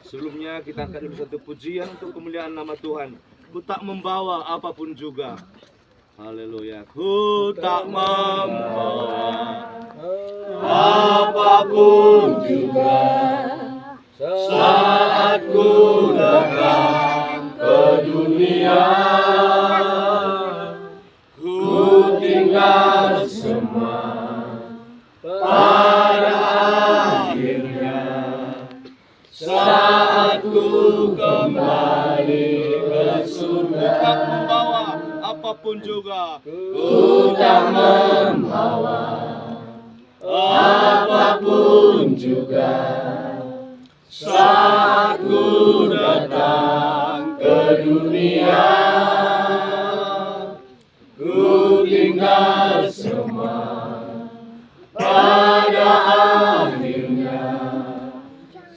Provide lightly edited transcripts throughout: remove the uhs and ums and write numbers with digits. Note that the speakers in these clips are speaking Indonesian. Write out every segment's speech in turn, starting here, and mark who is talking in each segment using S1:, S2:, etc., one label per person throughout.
S1: Sebelumnya kita akan dulu satu pujian untuk kemuliaan nama Tuhan. Ku tak membawa apapun juga. Haleluya. Ku tak membawa apapun juga saat ku datang ke dunia. Ku tinggal semua pada akhirnya. Saat ku kembali ke surga, tak membawa apapun juga. Ku tak membawa apapun juga. Saat ku datang ke dunia, ku tinggal semua pada akhirnya.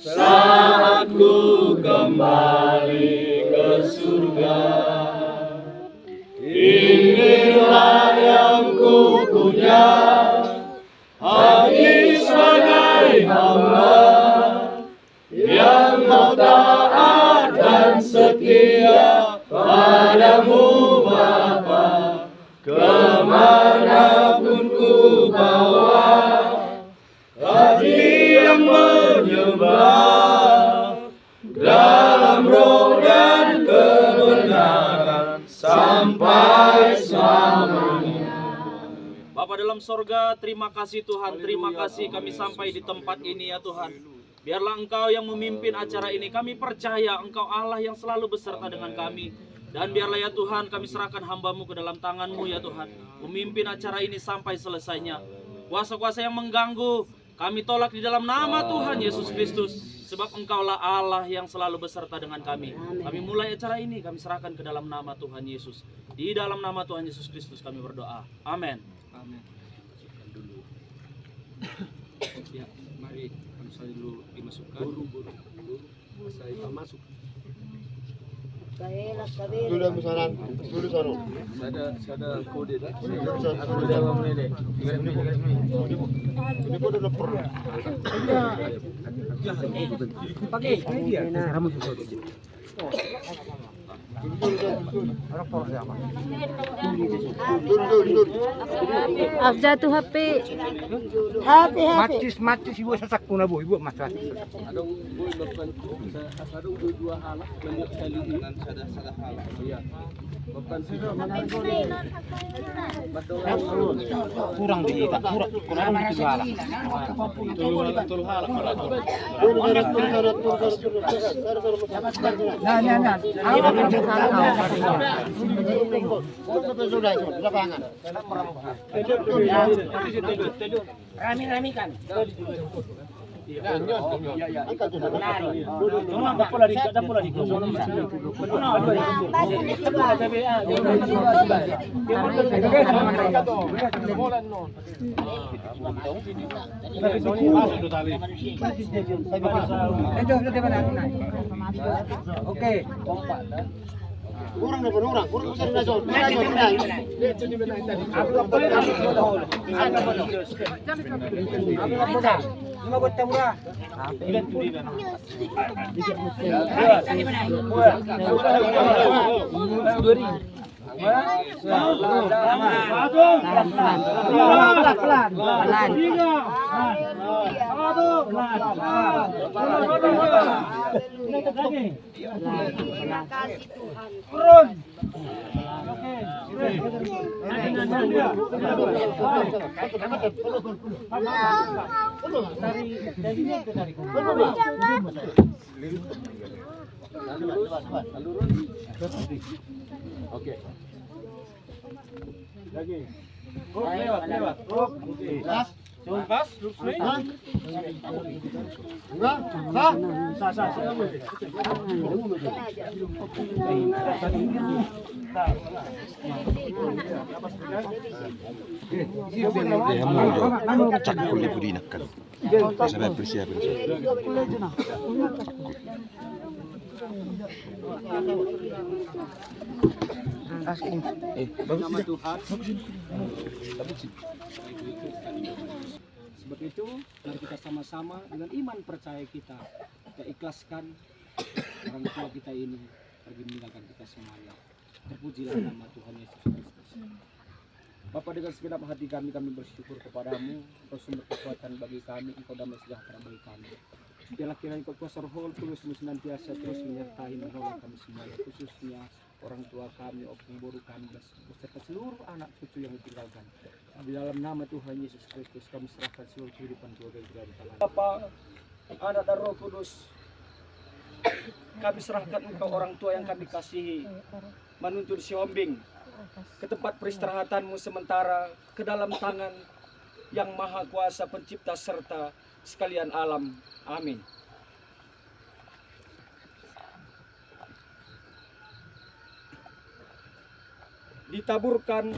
S1: Saat ku kembali ke surga, inilah yang ku punya, hati sebagai hamba yang mau taat dan setia padamu Bapa. Kemanapun ku bawa, hati yang menyembah dalam roh dan kebenaran sampai selamanya. Bapa dalam sorga, terima kasih Tuhan, terima kasih kami sampai di tempat ini ya Tuhan. Biarlah Engkau yang memimpin acara ini, kami percaya Engkau Allah yang selalu beserta dengan kami. Dan biarlah ya Tuhan kami serahkan hamba-Mu ke dalam tangan-Mu ya Tuhan, memimpin acara ini sampai selesainya. Kuasa-kuasa yang mengganggu kami tolak di dalam nama Tuhan Yesus Kristus, sebab Engkaulah Allah yang selalu beserta dengan kami. Kami mulai acara ini, kami serahkan ke dalam nama Tuhan Yesus. Di dalam nama Tuhan Yesus Kristus kami berdoa. Amin. Amin. Ya, mari saya dulu dimasukkan. Buru. Saya masuk.
S2: Sudah misalan, sudah sana.
S1: Ada kode dah.
S2: Sudah menit. Ini kode lapor.
S1: Pakai ini dia. Rambut
S3: Afza tuh HP.
S4: Macis ibu sasak pun abu ibu masak.
S1: Ada dua alat banyak sekali dan ada hal. Ya. Bukan
S4: Kurang di tak kurang di halak.
S5: Rami kan.
S4: Oke.
S2: Kurang bisa dinajol.
S4: Lima buat murah.
S1: Oke.
S2: Lagi.
S1: Lewat. Oke. Pas,
S2: Enggak? Sah?
S6: Cakul ibu dinakkan. Saya persiapin.
S1: Nama Tuhan. Sebab itu, mari kita sama-sama dengan iman percaya kita
S4: kita ikhlaskan orang tua kita ini pergi meninggalkan kita semuanya. Terpujilah nama Tuhan Yesus Kristus. Bapa, dengan segenap hati kami bersyukur kepadamu. Engkau sumber kekuatan bagi kami, Engkau damai sejahtera bagi kami. Biarlah kiranya Engkau kuasa Roh Kudus senantiasa terus menyertai menolong kami semuanya, khususnya orang tua kami, opung boru kami, beserta seluruh anak cucu yang ditinggalkan. Di dalam nama Tuhan Yesus Kristus kami serahkan seluruh kehidupan keluarga kita di tangan Bapa, Anak dan Roh Kudus. Kami serahkan Engkau orang tua yang kami kasihi, menuntun si Hombing ke tempat peristirahatanmu sementara, ke dalam tangan yang maha kuasa pencipta serta sekalian alam. Amin. Ditaburkan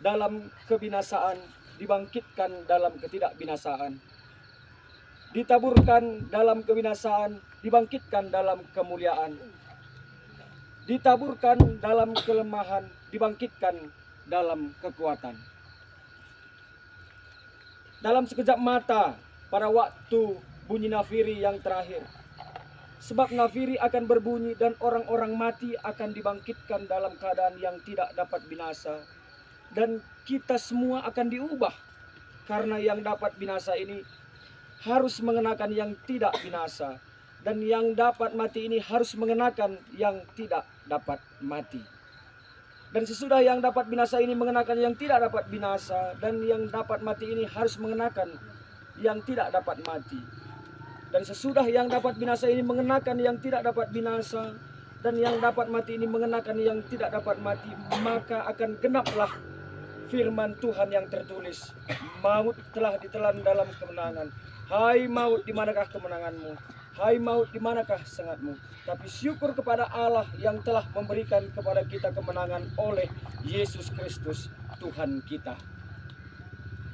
S4: dalam kebinasaan, dibangkitkan dalam ketidakbinasaan. Ditaburkan dalam kebinasaan, dibangkitkan dalam kemuliaan. Ditaburkan dalam kelemahan, dibangkitkan dalam kekuatan. Dalam sekejap mata, pada waktu bunyi nafiri yang terakhir. Sebab nafiri akan berbunyi dan orang-orang mati akan dibangkitkan dalam keadaan yang tidak dapat binasa. Dan kita semua akan diubah. Karena yang dapat binasa ini harus mengenakan yang tidak binasa. Dan yang dapat mati ini harus mengenakan yang tidak dapat mati. Dan sesudah yang dapat binasa ini mengenakan yang tidak dapat binasa, dan yang dapat mati ini harus mengenakan yang tidak dapat mati. Dan sesudah yang dapat binasa ini mengenakan yang tidak dapat binasa, dan yang dapat mati ini mengenakan yang tidak dapat mati, maka akan genaplah firman Tuhan yang tertulis, maut telah ditelan dalam kemenangan. Hai maut, di manakah kemenanganmu? Hai maut, di manakah sengatmu? Tapi syukur kepada Allah yang telah memberikan kepada kita kemenangan oleh Yesus Kristus Tuhan kita.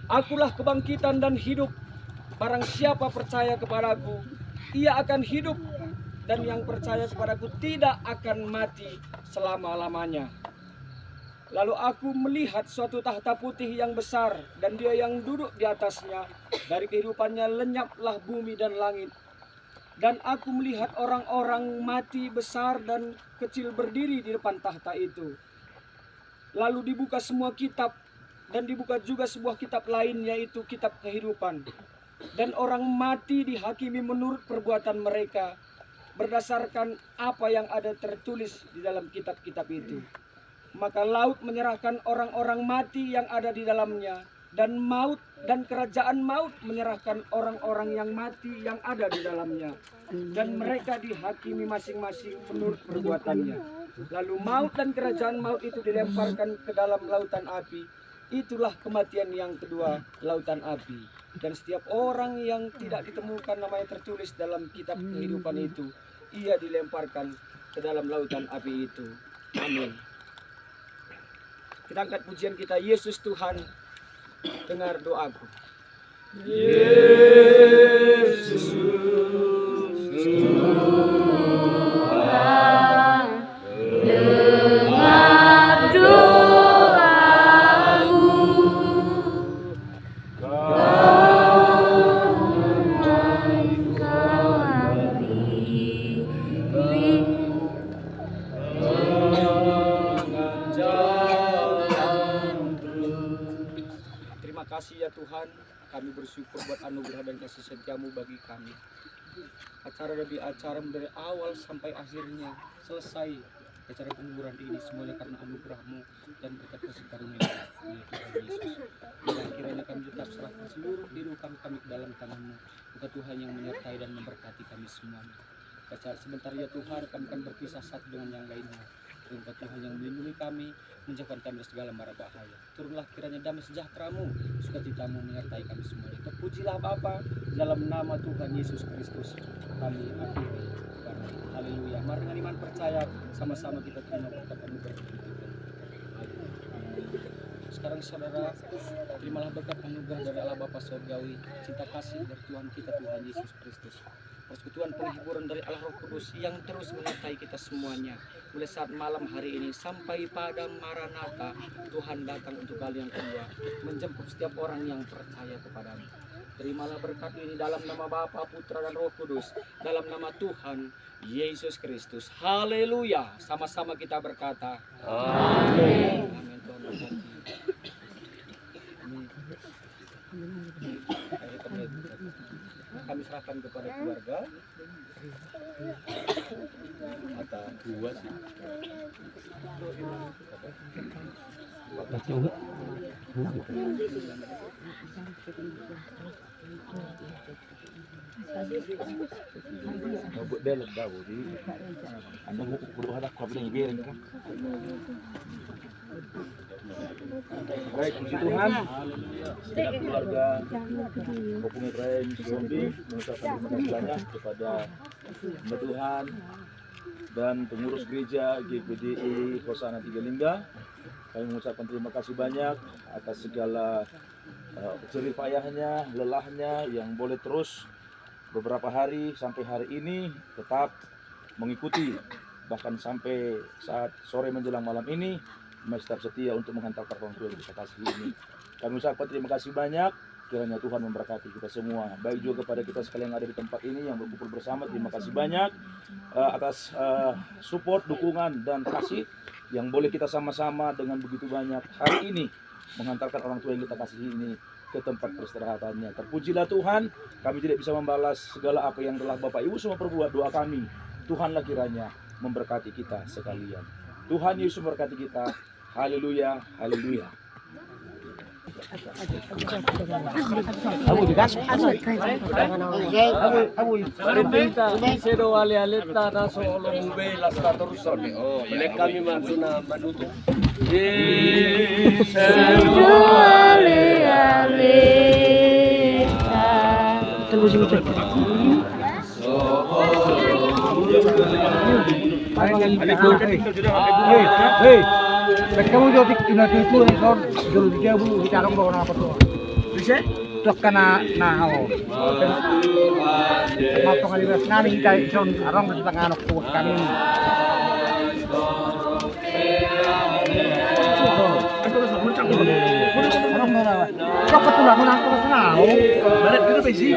S4: Akulah kebangkitan dan hidup. Barang siapa percaya kepadaku, ia akan hidup. Dan yang percaya kepadaku tidak akan mati selama-lamanya. Lalu aku melihat suatu tahta putih yang besar, dan dia yang duduk di atasnya. Dari kehidupannya lenyaplah bumi dan langit. Dan aku melihat orang-orang mati besar dan kecil berdiri di depan tahta itu. Lalu dibuka semua kitab, dan dibuka juga sebuah kitab lain, yaitu kitab kehidupan. Dan orang mati dihakimi menurut perbuatan mereka, berdasarkan apa yang ada tertulis di dalam kitab-kitab itu. Maka laut menyerahkan orang-orang mati yang ada di dalamnya, dan maut dan kerajaan maut menyerahkan orang-orang yang mati yang ada di dalamnya, dan mereka dihakimi masing-masing menurut perbuatannya. Lalu maut dan kerajaan maut itu dilemparkan ke dalam lautan api. Itulah kematian yang kedua, lautan api. Dan setiap orang yang tidak ditemukan namanya tertulis dalam kitab kehidupan itu, ia dilemparkan ke dalam lautan api itu. Amin. Kita angkat pujian kita, Yesus Tuhan, dengar doaku.
S1: Yesus Tuhan,
S3: dengar doaku.
S4: Terima kasih ya Tuhan, kami bersyukur buat anugerah dan kasih setiamu bagi kami. Acara demi acara dari awal sampai akhirnya selesai acara penguburan ini semuanya karena anugerahmu dan berkat kasih karunia ya Tuhan Yesus. Dan kiranya kami tetap serahkan seluruh kehidupan kami ke dalam tangan-Mu. Bukan Tuhan yang menyertai dan memberkati kami semuanya. Sebentar ya Tuhan, kami akan berpisah satu dengan yang lainnya. Engkau Tuhan yang melindungi kami, menjauhkan kami dari segala mara bahaya. Turunlah kiranya damai sejahtera-Mu, sukacita-Mu menyertai kami semuanya. Terpujilah Bapa, dalam nama Tuhan Yesus Kristus kami akhiri. Haleluya. Mari dengan iman percaya sama-sama kita terima berkat anugerah Tuhan. Sekarang saudara, terimalah berkat anugerah dari Allah Bapa Surgawi, cinta kasih dari Tuhan kita Tuhan Yesus Kristus, persekutuan penghiburan dari Allah Roh Kudus yang terus menyertai kita semuanya mulai saat malam hari ini sampai pada Maranatha. Tuhan datang untuk kali yang kedua, menjemput setiap orang yang percaya kepada-Mu. Terimalah berkat ini dalam nama Bapa, Putra, dan Roh Kudus. Dalam nama Tuhan Yesus Kristus. Haleluya. Sama-sama kita berkata. Amin. Amin. Tuhan berkati. Kami serahkan kepada keluarga. Atau dua sih.
S6: Mabuk dia ledah budi. Anda mau ukur ada kau bilang biarin kan?
S1: Baik, puji Tuhan. Segenap keluarga Kopung Ibrahim Zombie mengucapkan terima kasih banyak kepada Mbak Tuhan dan pengurus gereja GPDI Hosana Tiga Lingga. Kami mengucapkan terima kasih banyak atas segala jerih payahnya, lelahnya yang boleh terus beberapa hari sampai hari ini tetap mengikuti, bahkan sampai saat sore menjelang malam ini masih tetap setia untuk menghantarkan orang tua yang kita kasih ini. Kami ucapkan terima kasih banyak, kiranya Tuhan memberkati kita semua, baik juga kepada kita sekalian yang ada di tempat ini yang berkumpul bersama. Terima kasih banyak atas support, dukungan, dan kasih yang boleh kita sama-sama dengan begitu banyak hari ini menghantarkan orang tua yang kita kasih ini ke tempat peristirahatannya. Terpujilah Tuhan, kami tidak bisa membalas segala apa yang telah Bapak Ibu semua perbuat. Doa kami, Tuhanlah kiranya memberkati kita sekalian. Tuhan Yesus memberkati kita. Haleluya, haleluya.
S2: Kamu jadi kena itu ekor dulu dia bu bicara kau apa tuh? Bisa? Tok kena nao. Apa kali ras nani kai son arong di tengah anak tuh kami. Arong nora. Kau ketulah menang terus nao. Balik dulu besi.